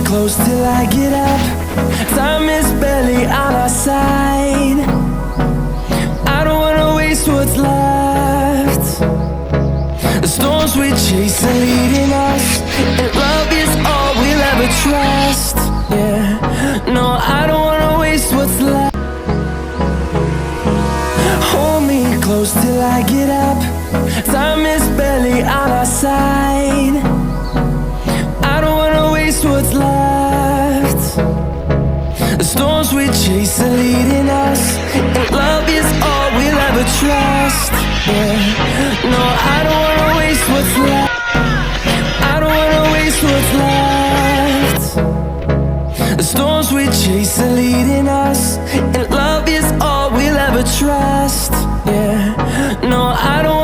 close till I get up. Time is barely on our side. I don't wanna waste what's left. The storms we chase are leading us, and love is all we'll ever trust. Yeah, no, I don't wanna waste what's left. Hold me close till I get up. Time is barely on our side. I don't wanna waste what's left. The storms we chase are leading us, and love is all we'll ever trust. Yeah, no, I don't wanna waste what's left. I don't wanna waste what's left. The storms we chase are leading us, and love is all we'll ever trust. Yeah, no, I don't